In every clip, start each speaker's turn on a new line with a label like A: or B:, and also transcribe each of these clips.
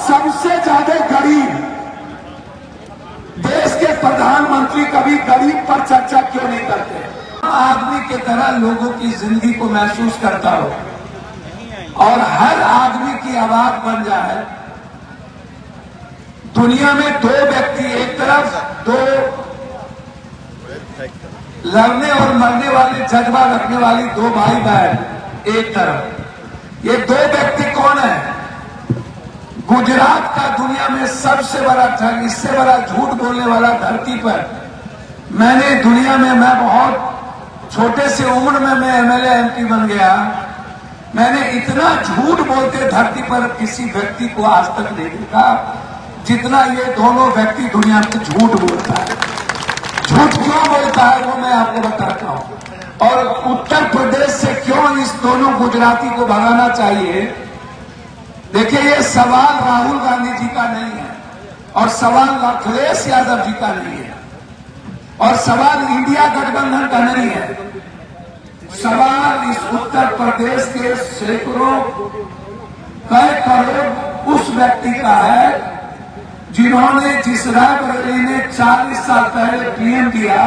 A: सबसे ज्यादा गरीब देश के प्रधानमंत्री कभी गरीब पर चर्चा क्यों नहीं करते? आदमी की तरह लोगों की जिंदगी को महसूस करता हो और हर आदमी की आवाज बन जाए। दुनिया में दो व्यक्ति, एक तरफ दो लड़ने और मरने वाले जज्बा रखने वाली दो भाई बहन, एक तरफ ये दो व्यक्ति कौन है? गुजरात का दुनिया में सबसे बड़ा ठग, इससे बड़ा झूठ बोलने वाला धरती पर मैंने दुनिया में, मैं बहुत छोटे से उम्र में मैं एमएलए एमपी बन गया, मैंने इतना झूठ बोलते धरती पर किसी व्यक्ति को आज तक नहीं देखा जितना ये दोनों व्यक्ति दुनिया में झूठ बोलता है। झूठ क्यों बोलता है वो मैं आपको बताता हूं। और उत्तर प्रदेश से क्यों इस दोनों गुजराती को भगाना चाहिए? देखिए, ये सवाल राहुल गांधी जी का नहीं है और सवाल अखिलेश यादव जी का नहीं है और सवाल इंडिया गठबंधन का नहीं है। सवाल इस उत्तर प्रदेश के सैकड़ों कई करोड़ उस व्यक्ति का है जिन्होंने, जिस रायबरेली ने 40 साल पहले पीएम दिया,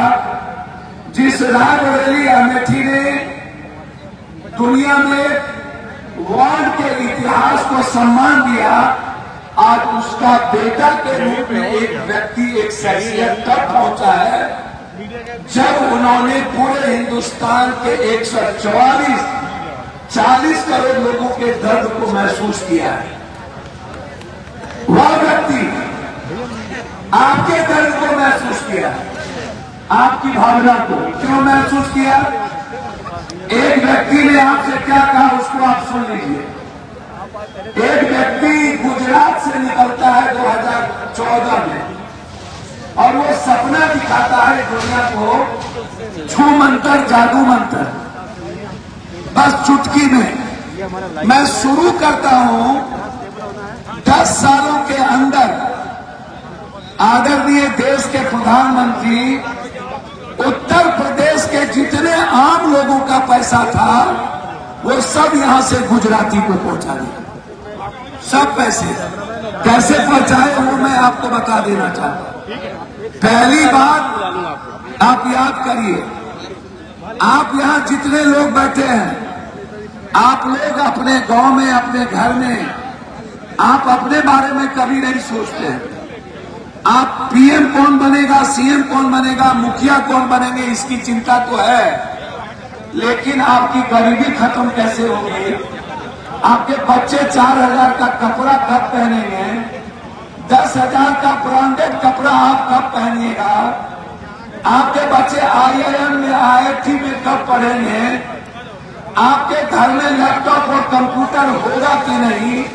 A: जिस रायबरेली अमेठी ने दुनिया में वर्ल्ड के इतिहास को सम्मान दिया, आज उसका बेटा के रूप में एक व्यक्ति, एक शख्सियत तक पहुंचा है जब उन्होंने पूरे हिंदुस्तान के 140 करोड़ लोगों के दर्द को महसूस किया है। वह व्यक्ति आपके दर्द को महसूस किया, आपकी भावना को क्यों महसूस किया? एक व्यक्ति ने आपसे क्या कहा उसको आप सुन लीजिए। एक व्यक्ति गुजरात से निकलता है 2014 में और वो सपना दिखाता है दुनिया को, छू मंत्र जादू मंत्र, बस चुटकी में। मैं शुरू करता हूं 10 सालों के अंदर आदरणीय देश के प्रधानमंत्री उत्तर प्रदेश के जितने आम लोगों का पैसा था वो सब यहां से गुजराती को पहुंचा दिया। सब पैसे कैसे पहुंचाए वो मैं आपको बता देना चाहता हूं। पहली बात आप याद करिए, आप यहां जितने लोग बैठे हैं, आप लोग अपने गांव में, अपने घर में, आप अपने बारे में कभी नहीं सोचते हैं। आप पीएम कौन बनेगा, सीएम कौन बनेगा, मुखिया कौन बनेंगे, इसकी चिंता तो है, लेकिन आपकी गरीबी खत्म कैसे होगी? आपके बच्चे 4000 का कपड़ा कब पहनेंगे? 10,000 का ब्रांडेड कपड़ा आप कब पहनिएगा? आपके बच्चे आईआईएम में, आईआईटी में कब पढ़ेंगे? आपके घर में लैपटॉप और कंप्यूटर होगा कि नहीं?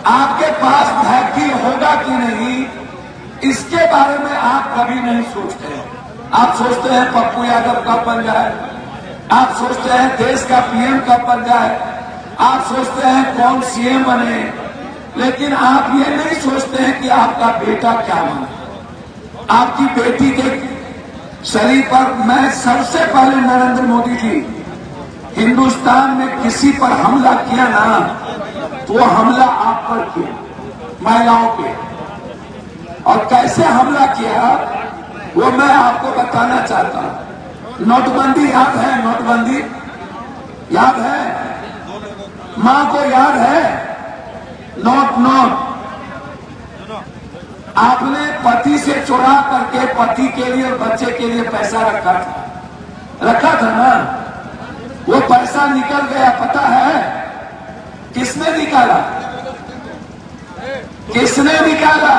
A: आपके पास साइकिल होगा कि नहीं? इसके बारे में आप कभी नहीं सोचते हैं। आप सोचते हैं पप्पू यादव कब बन जाए, आप सोचते हैं देश का पीएम कब बन जाए, आप सोचते हैं कौन सीएम बने, लेकिन आप ये नहीं सोचते हैं कि आपका बेटा क्या बने। आपकी बेटी के शरीर पर, मैं सबसे पहले नरेंद्र मोदी जी हिंदुस्तान में किसी पर हमला किया ना, तो वो हमला आप पर किया, महिलाओं पे, और कैसे हमला किया वो मैं आपको बताना चाहता हूं। नोटबंदी याद है? नोटबंदी याद है? मां को याद है? नोट आपने पति से चुरा करके पति के लिए और बच्चे के लिए पैसा रखा था ना, वो पैसा निकल गया। पता है किसने निकाला? किसने निकाला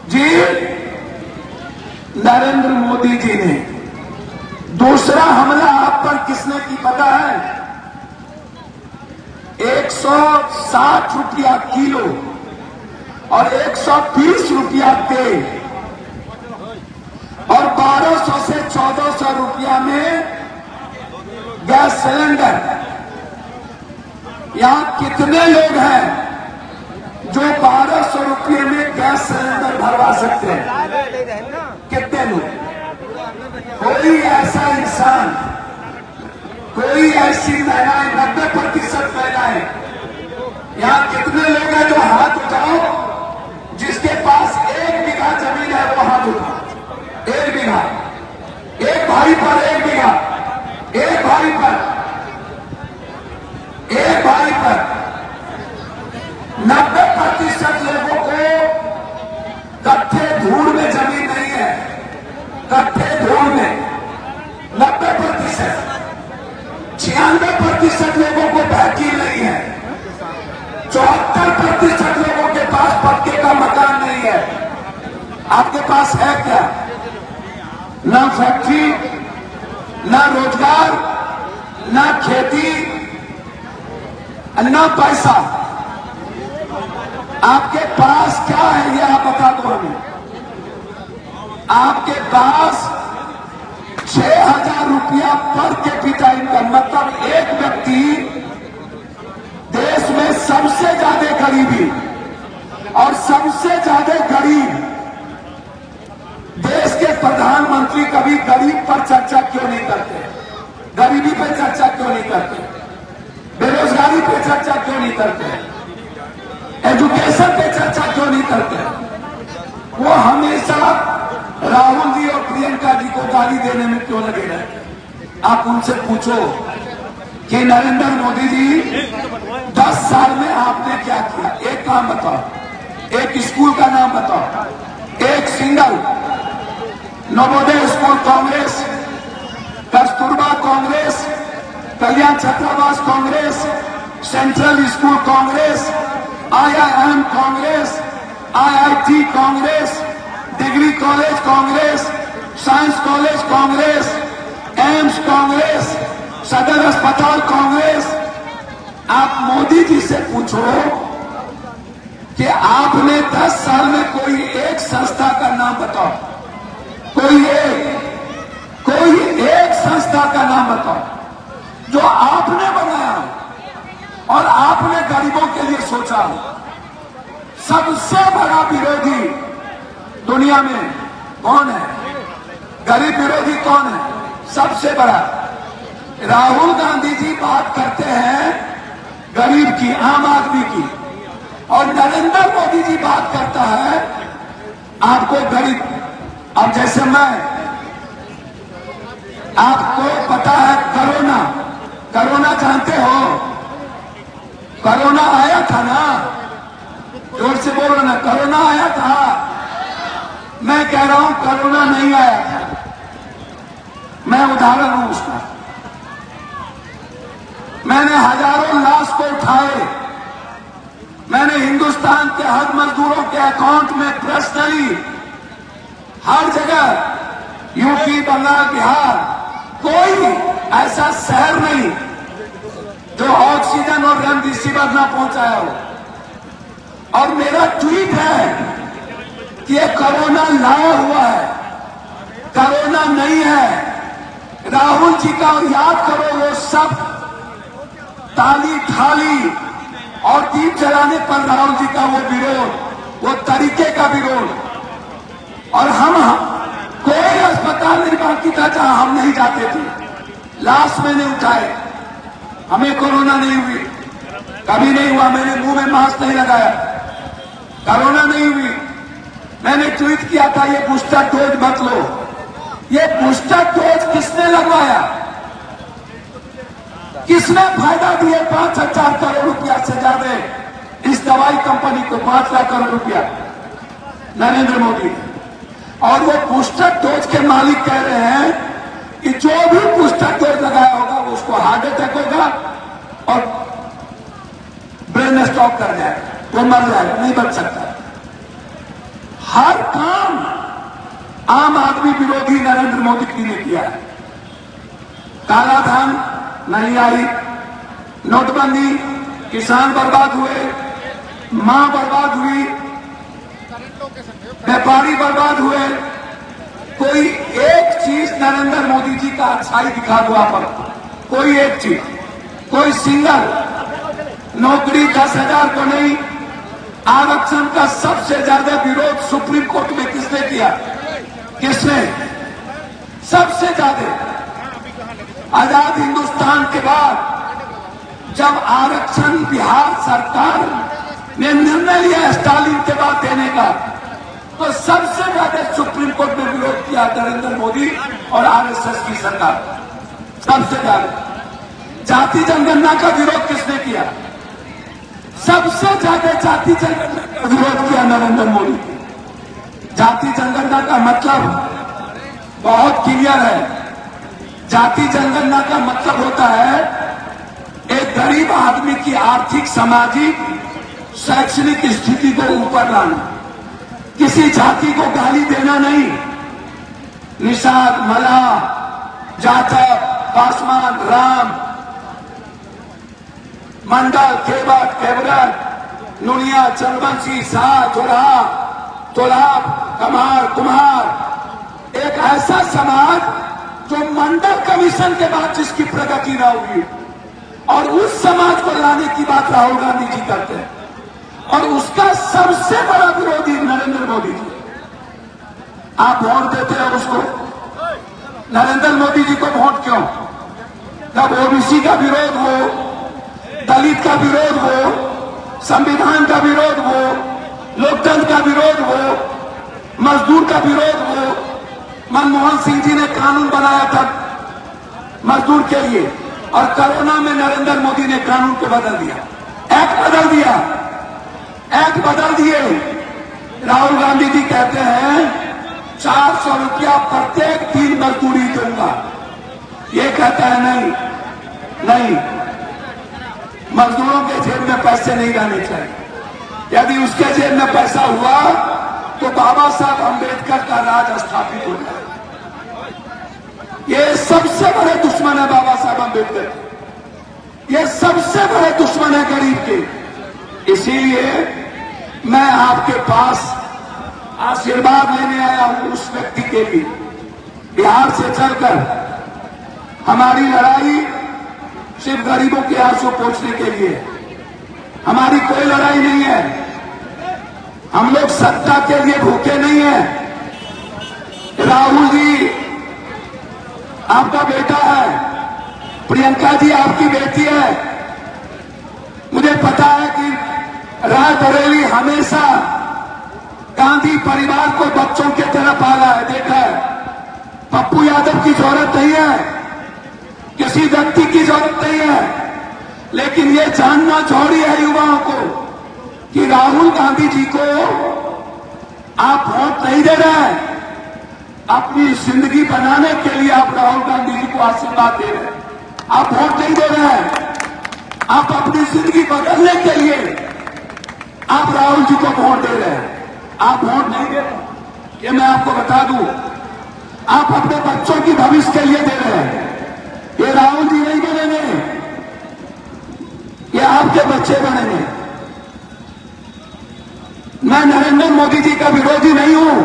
A: जी? नरेंद्र मोदी जी ने। दूसरा हमला आप पर किसने की पता है? 160 रुपया किलो और 120 रुपया तेल और 1200 से 1400 रुपया में गैस सिलेंडर। यहां कितने लोग हैं जो 1200 रुपये में गैस सिलेंडर भरवा सकते हैं? कितने लोग? कोई ऐसा इंसान, कोई ऐसी महिलाएं, 90% महिलाएं, यहाँ कितने लोग हैं जो 90% लोगों को कट्ठे धूल में जमीन नहीं है, कट्ठे धूल में 90%। 96% लोगों को वकील नहीं है, 74% लोगों के पास पक्के का मकान नहीं है। आपके पास है क्या? ना फैक्ट्री, ना रोजगार, ना खेती, ना पैसा। आपके पास क्या है ये आप बता दो हमें। आपके पास 6,000 रुपया पर कैपिटा इनकम, मतलब एक व्यक्ति देश में सबसे ज्यादा गरीबी और सबसे ज्यादा गरीब देश के प्रधानमंत्री कभी गरीब पर चर्चा क्यों नहीं करते? गरीबी पे चर्चा क्यों नहीं करते? बेरोजगारी पे चर्चा क्यों नहीं करते? एजुकेशन पे चर्चा क्यों नहीं करते? वो हमेशा राहुल जी और प्रियंका जी को गाली देने में क्यों लगे रहते? आप उनसे पूछो कि नरेंद्र मोदी जी 10 साल में आपने क्या किया? एक काम बताओ, एक स्कूल का नाम बताओ, एक सिंगल नवोदय स्कूल कांग्रेस, कस्तूरबा कांग्रेस, कल्याण छात्रावास Congress, central school Congress, IIM Congress, IIT Congress, degree college Congress, science college Congress, AIIMS Congress, सदर अस्पताल कांग्रेस। आप मोदी जी से पूछो कि आपने 10 साल में कोई एक संस्था का नाम बताओ, कोई एक संस्था का नाम बताओ जो आपने बनाया और आपने गरीबों के लिए सोचा। सबसे बड़ा विरोधी दुनिया में कौन है? गरीब विरोधी कौन है? सबसे बड़ा राहुल गांधी जी बात करते हैं गरीब की, आम आदमी की, और नरेंद्र मोदी जी बात करता है आपको गरीब। अब जैसे मैं, आपको पता है कोरोना जानते हो? कोरोना आया था ना, जोर से बोलो ना, कोरोना आया था। मैं कह रहा हूं कोरोना नहीं आया था, मैं उदाहरण हूं उसका। मैंने हजारों लाश को उठाए, मैंने हिंदुस्तान के हर मजदूरों के अकाउंट में पर्सनली हर जगह यूपी, बंगाल, बिहार, कोई ऐसा शहर नहीं जो ऑक्सीजन और रेमडेसिविर ना पहुंचाया हो। और मेरा ट्वीट है कि ये कोरोना लाया हुआ है, कोरोना नहीं है। राहुल जी का याद करो, वो सब ताली थाली और दीप जलाने पर राहुल जी का वो विरोध, वो तरीके का विरोध। और हम कोई अस्पताल नहीं बाकी था जहां हम नहीं जाते थे। लाश मैंने उठाए, हमें कोरोना नहीं हुई, कभी नहीं हुआ। मैंने मुंह में मास्क नहीं लगाया, कोरोना नहीं हुई। मैंने ट्वीट किया था ये बूस्टर डोज मत लो। ये बूस्टर डोज किसने लगवाया? किसने फायदा दिए? 5,000 करोड़ रुपया से ज्यादा इस दवाई कंपनी को, 5 लाख करोड़ रुपया नरेंद्र मोदी। और वो बूस्टर डोज के मालिक कह रहे हैं कि जो भी बूस्टर डोज लगाया होगा वो उसको हार्ट अटैक होगा और ब्रेन स्ट्रोक कर जाएगा, वो मर जाएगा, नहीं बच सकता। हर काम आम आदमी विरोधी नरेंद्र मोदी जी ने किया है। काला धन नहीं आई, नोटबंदी, किसान बर्बाद हुए, मां बर्बाद हुई, व्यापारी बर्बाद हुए। कोई एक चीज नरेंद्र मोदी जी का अच्छाई दिखा दो आप, कोई एक चीज, कोई सिंगल नौकरी 10,000 को नहीं। आरक्षण का सबसे ज्यादा विरोध सुप्रीम कोर्ट में किसने किया? किसने? सबसे ज्यादा आजाद हिंदुस्तान के बाद जब आरक्षण बिहार सरकार ने निर्णय लिया स्टालिन के बाद देने का, तो सबसे ज्यादा सुप्रीम कोर्ट में विरोध किया नरेंद्र मोदी और आरएसएस की सरकार। सबसे ज्यादा जाति जनगणना का विरोध किसने किया? सबसे ज्यादा जाति जनगणना का विरोध किया नरेंद्र मोदी। जाति जनगणना का मतलब बहुत क्लियर है। जाति जनगणना का मतलब होता है एक गरीब आदमी की आर्थिक, सामाजिक, शैक्षणिक स्थिति को ऊपर लाना, किसी जाति को गाली देना नहीं। निषाद, मल्लाह, जाटव, पासवान, राम, मंडल, केवट, केवरट, नुनिया, चंद्रवंशी, शाह, चोरहा, तोलाब, कमार, कुम्हार, एक ऐसा समाज जो मंडल कमीशन के बाद जिसकी प्रगति न हुई, और उस समाज को लाने की बात राहुल गांधी जी करते हैं, और उसका सबसे बड़ा विरोधी नरेंद्र मोदी जी। आप वोट देते हैं उसको, नरेंद्र मोदी जी को वोट क्यों? जब ओबीसी का विरोध हो, दलित का विरोध हो, संविधान का विरोध हो, लोकतंत्र का विरोध हो, मजदूर का विरोध हो। मनमोहन सिंह जी ने कानून बनाया था मजदूर के लिए, और कोरोना में नरेंद्र मोदी ने कानून को बदल दिया, एक्ट बदल दिया, एक्ट बदल दिए। राहुल गांधी जी कहते हैं 400 रुपया प्रत्येक दिन मजदूरी दूंगा। ये कहता है नहीं, नहीं, मजदूरों के जेब में पैसे नहीं रहने चाहिए। यदि उसके जेब में पैसा हुआ तो बाबा साहब अंबेडकर का राज स्थापित हो जाए। ये सबसे बड़े दुश्मन है बाबा साहब अंबेडकर, ये सबसे बड़े दुश्मन है गरीब के। इसीलिए मैं आपके पास आशीर्वाद लेने आया हूं उस व्यक्ति के लिए। बिहार से चलकर हमारी लड़ाई सिर्फ गरीबों के आंसू पोंछने के लिए, हमारी कोई लड़ाई नहीं है। हम लोग सत्ता के लिए भूखे नहीं हैं। राहुल जी आपका बेटा है, प्रियंका जी आपकी बेटी है। मुझे पता है कि रायबरेली हमेशा गांधी परिवार को बच्चों की तरह पाला है, देखा है। पप्पू यादव की जरूरत नहीं है, किसी व्यक्ति की जरूरत नहीं है, लेकिन ये जानना जरूरी है युवाओं को कि राहुल गांधी जी को आप वोट नहीं दे रहे हैं, अपनी जिंदगी बनाने के लिए आप राहुल गांधी जी को आशीर्वाद दे रहे हैं। आप वोट नहीं दे रहे हैं, आप अपनी जिंदगी बदलने के लिए आप राहुल जी को वोट दे रहे हैं। आप वोट नहीं दे रहे, ये मैं आपको बता दूं। आप अपने बच्चों की भविष्य के लिए दे रहे हैं। ये राहुल जी नहीं बनेंगे, ये आपके बच्चे बनेंगे। मैं नरेंद्र मोदी जी का विरोधी नहीं हूं,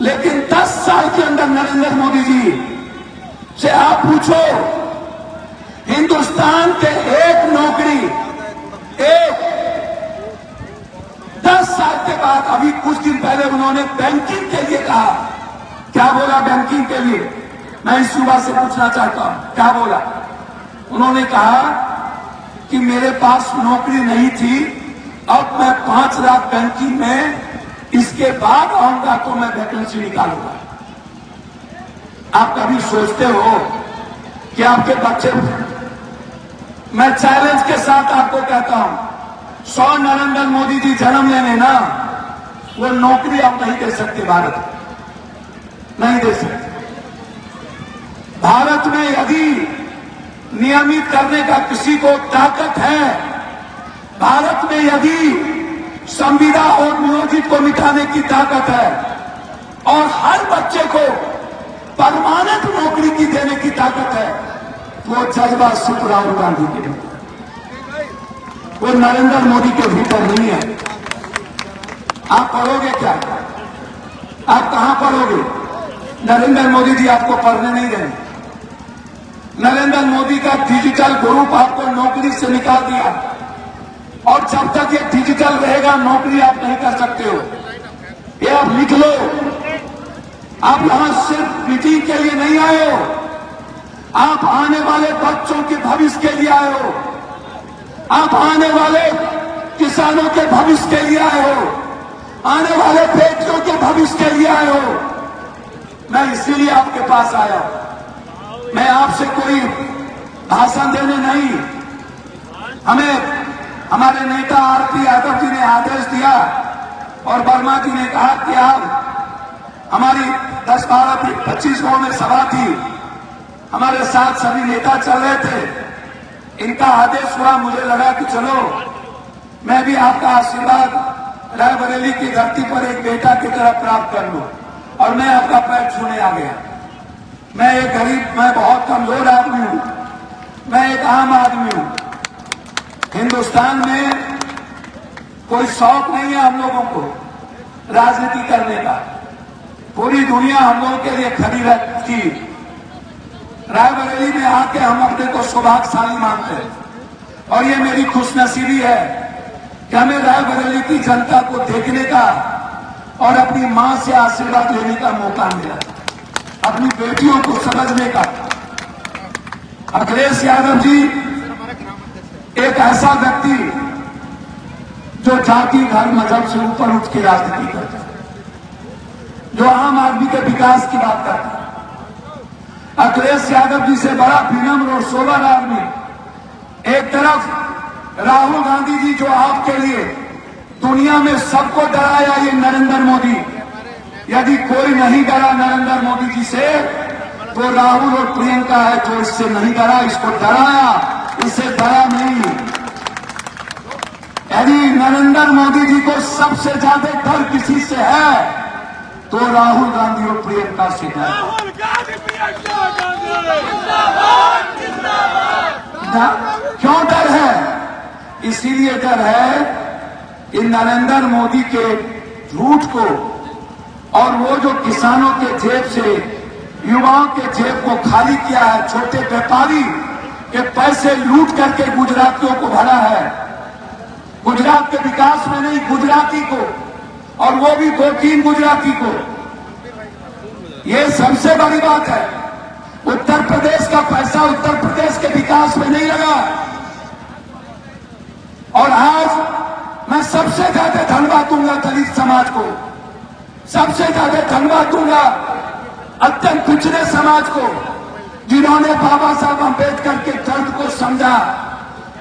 A: लेकिन 10 साल के अंदर नरेंद्र मोदी जी से आप पूछो, हिंदुस्तान के एक नौकरी, एक 10 साल के बाद, अभी कुछ दिन पहले उन्होंने बैंकिंग के लिए कहा। क्या बोला बैंकिंग के लिए? मैं इस युवा से पूछना चाहता हूं, क्या बोला? उन्होंने कहा कि मेरे पास नौकरी नहीं थी, अब मैं 5 लाख बैंकिंग में, इसके बाद आऊंगा तो मैं वैकेंसी निकालूंगा। आप कभी सोचते हो कि आपके बच्चे, मैं चैलेंज के साथ आपको कहता हूं, 100 नरेंद्र मोदी जी जन्म लेने ना, वो नौकरी आप नहीं दे सकते, भारत में नहीं दे सकते। भारत में यदि नियमित करने का किसी को ताकत है, भारत में यदि संविदा और नियोजित को मिटाने की ताकत है, और हर बच्चे को परमानेंट नौकरी की देने की ताकत है, वो जज्बा सिर्फ राहुल गांधी के भीतर, वो नरेंद्र मोदी के भीतर नहीं है। आप पढ़ोगे क्या? आप कहां पढ़ोगे? नरेंद्र मोदी जी आपको पढ़ने नहीं देंगे। नरेंद्र मोदी का डिजिटल ग्रुप आपको नौकरी से निकाल दिया, और जब तक ये डिजिटल रहेगा नौकरी आप नहीं कर सकते हो। ये आप लिख लो। आप यहां सिर्फ मीटिंग के लिए नहीं आए हो, आप आने वाले बच्चों के भविष्य के लिए आए हो, आप आने वाले किसानों के भविष्य के लिए आए हो, आने वाले बेटियों के भविष्य के लिए आए हो। मैं इसीलिए आपके पास आया हूं। मैं आपसे कोई भाषण देने नहीं, हमें हमारे नेता आरपी यादव जी ने आदेश दिया और वर्मा जी ने कहा कि आप हमारी 10, 12, 25 गांव में सभा थी, हमारे साथ सभी नेता चल रहे थे। इनका आदेश हुआ, मुझे लगा कि चलो मैं भी आपका आशीर्वाद रायबरेली की धरती पर एक बेटा की तरह प्राप्त कर लूं, और मैं आपका पैर छूने आ गया। मैं एक गरीब, मैं बहुत कमजोर आदमी हूं, मैं एक आम आदमी हूं। हिंदुस्तान में कोई शौक नहीं है हम लोगों को राजनीति करने का। पूरी दुनिया हम लोगों के लिए खड़ी रहती। रायबरेली में आके हम अपने को सौभाग्यशाली मानते हैं, और ये मेरी खुशनसीबी है कि हमें रायबरेली की जनता को देखने का और अपनी मां से आशीर्वाद लेने का मौका मिला, अपनी बेटियों को समझने का। अखिलेश यादव जी एक ऐसा व्यक्ति जो जाति, धर्म, मजहब से ऊपर उठ के राजनीति करता है, जो आम आदमी के विकास की बात करता है। अखिलेश यादव जी से बड़ा विनम्र और सोबर आदमी। एक तरफ राहुल गांधी जी जो आपके लिए दुनिया में सबको डराया, ये नरेंद्र मोदी, यदि कोई नहीं डरा नरेंद्र मोदी जी से तो राहुल और प्रियंका है जो इससे नहीं डरा, इसको डराया, इससे डरा नहीं। यदि नरेंद्र मोदी जी को सबसे ज्यादा डर किसी से है तो राहुल गांधी और प्रियंका से डर। क्यों डर है? इसीलिए डर है कि नरेंद्र मोदी के झूठ को और वो जो किसानों के जेब से, युवाओं के जेब को खाली किया है, छोटे व्यापारी के पैसे लूट करके गुजरातियों को भरा है, गुजरात के विकास में नहीं, गुजराती को, और वो भी 2-3 गुजराती को। ये सबसे बड़ी बात है। उत्तर प्रदेश का पैसा उत्तर प्रदेश के विकास में नहीं लगा। और आज मैं सबसे ज्यादा धन्यवाद दूंगा दलित समाज को, सबसे ज्यादा धन्यवाद दूंगा अत्यंत पिछड़े समाज को, जिन्होंने बाबा साहब अम्बेडकर के दर्द को समझा।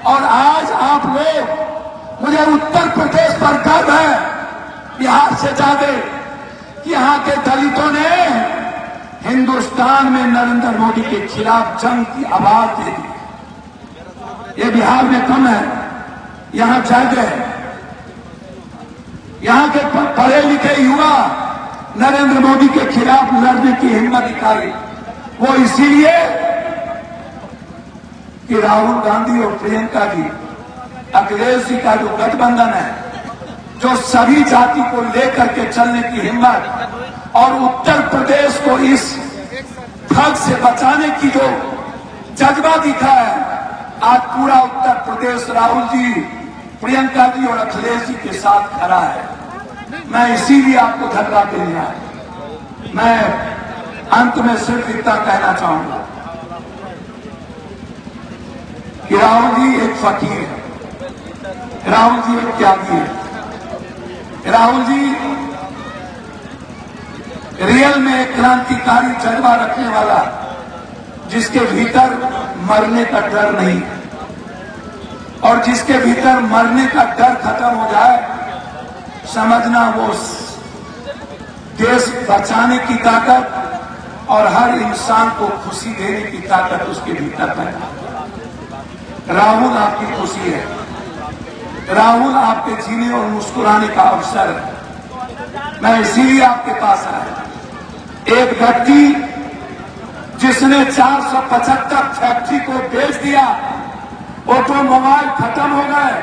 A: और आज आप लोग, मुझे उत्तर प्रदेश पर गर्व है बिहार से ज्यादा कि यहाँ के दलितों ने हिंदुस्तान में नरेंद्र मोदी के खिलाफ जंग की आवाज दे दी। ये बिहार में कम है, यहाँ ज्यादा है। यहाँ के पढ़े लिखे युवा नरेंद्र मोदी के खिलाफ लड़ने की हिम्मत दिखाई, वो इसीलिए कि राहुल गांधी और प्रियंका जी, अखिलेश जी का जो गठबंधन है, जो सभी जाति को लेकर के चलने की हिम्मत और उत्तर प्रदेश को इस ठग से बचाने की जो जज्बा दिखा है, आज पूरा उत्तर प्रदेश राहुल जी, प्रियंका जी और अखिलेश जी के साथ खड़ा है। मैं इसीलिए आपको धन्यवाद देने आया। मैं अंत में सिर्फ इतना कहना चाहूंगा कि राहुल जी एक फकीर है, राहुल जी एक त्यागी है, राहुल जी रियल में एक क्रांतिकारी जज्बा रखने वाला, जिसके भीतर मरने का डर नहीं, और जिसके भीतर मरने का डर खत्म हो जाए, समझना वो देश बचाने की ताकत और हर इंसान को खुशी देने की ताकत उसके भीतर पैदा। राहुल आपकी खुशी है, राहुल आपके जीने और मुस्कुराने का अवसर है। मैं इसीलिए आपके पास आया। एक व्यक्ति जिसने 475 फैक्ट्री को बेच दिया, ऑटोमोबाइल खत्म हो गए,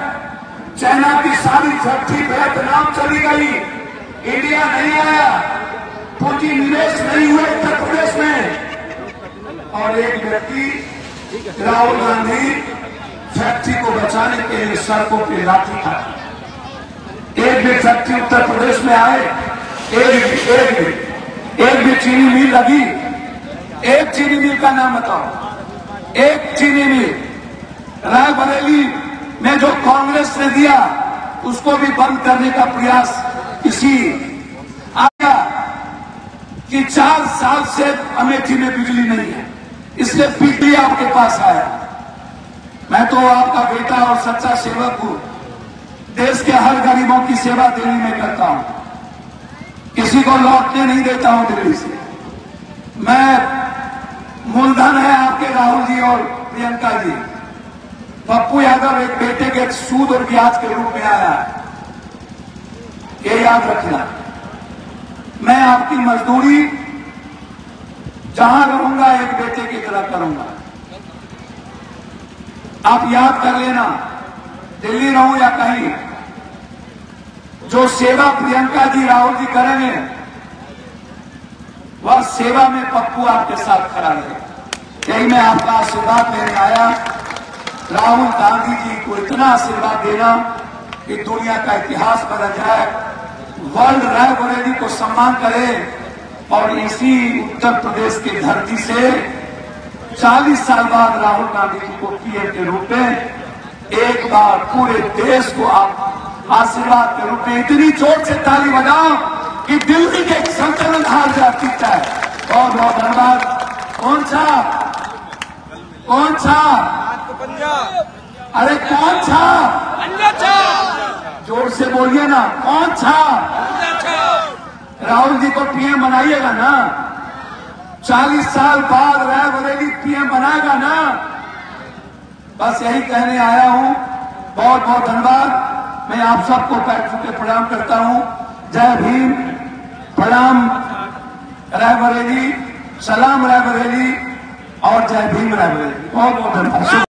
A: चाइना की सारी फैक्ट्री वियतनाम चली गई, इंडिया नहीं आया, पूंजी निवेश नहीं हुआ उत्तर प्रदेश में, और एक व्यक्ति राहुल गांधी फैक्ट्री को बचाने के लिए सड़कों पे लाठी था। एक भी फैक्ट्री उत्तर प्रदेश में आए, एक भी चीनी मिल लगी? एक चीनी मिल का नाम बताओ, एक चीनी मिल। रायबरेली में जो कांग्रेस ने दिया उसको भी बंद करने का प्रयास इसी आया कि 4 साल से अमेठी में बिजली नहीं है, इसलिए बिजली आपके पास आया। मैं तो आपका बेटा और सच्चा सेवक हूं, देश के हर गरीबों की सेवा दिल्ली में करता हूं, किसी को लौटने नहीं देता हूं दिल्ली से। मैं मूलधन है आपके राहुल जी और प्रियंका जी। पप्पू यादव एक बेटे के सूद और ब्याज के रूप में आया है, ये याद रखना। मैं आपकी मजदूरी जहां रहूंगा एक बेटे की तरह करूंगा। आप याद कर लेना, दिल्ली रहूं या कहीं, जो सेवा प्रियंका जी राहुल जी करेंगे वह सेवा में पप्पू आपके साथ खड़ा रहे। यही मैं आपका आशीर्वाद लेने आया। राहुल गांधी जी को इतना आशीर्वाद देना कि दुनिया का इतिहास बदल जाए, वर्ल्ड रायबरेली को सम्मान करे और इसी उत्तर प्रदेश की धरती से 40 साल बाद राहुल गांधी जी को पीएम के रूप में एक बार पूरे देश को आप आशीर्वाद के रूप में इतनी जोर से ताली बजाओ कि दिल्ली के संतुलन हार जाती है। बहुत बहुत धन्यवाद। कौन सा अरे कौन सा जोर से बोलिए ना, कौन सा राहुल जी को पीएम बनाइएगा ना, 40 साल बाद रायबरेली पीएम बनाएगा ना। बस यही कहने आया हूं। बहुत बहुत धन्यवाद। मैं आप सबको पैर छू के प्रणाम करता हूं। जय भीम, प्रणाम रायबरेली, सलाम रायबरेली और जय भीम रायबरेली। बहुत बहुत धन्यवाद।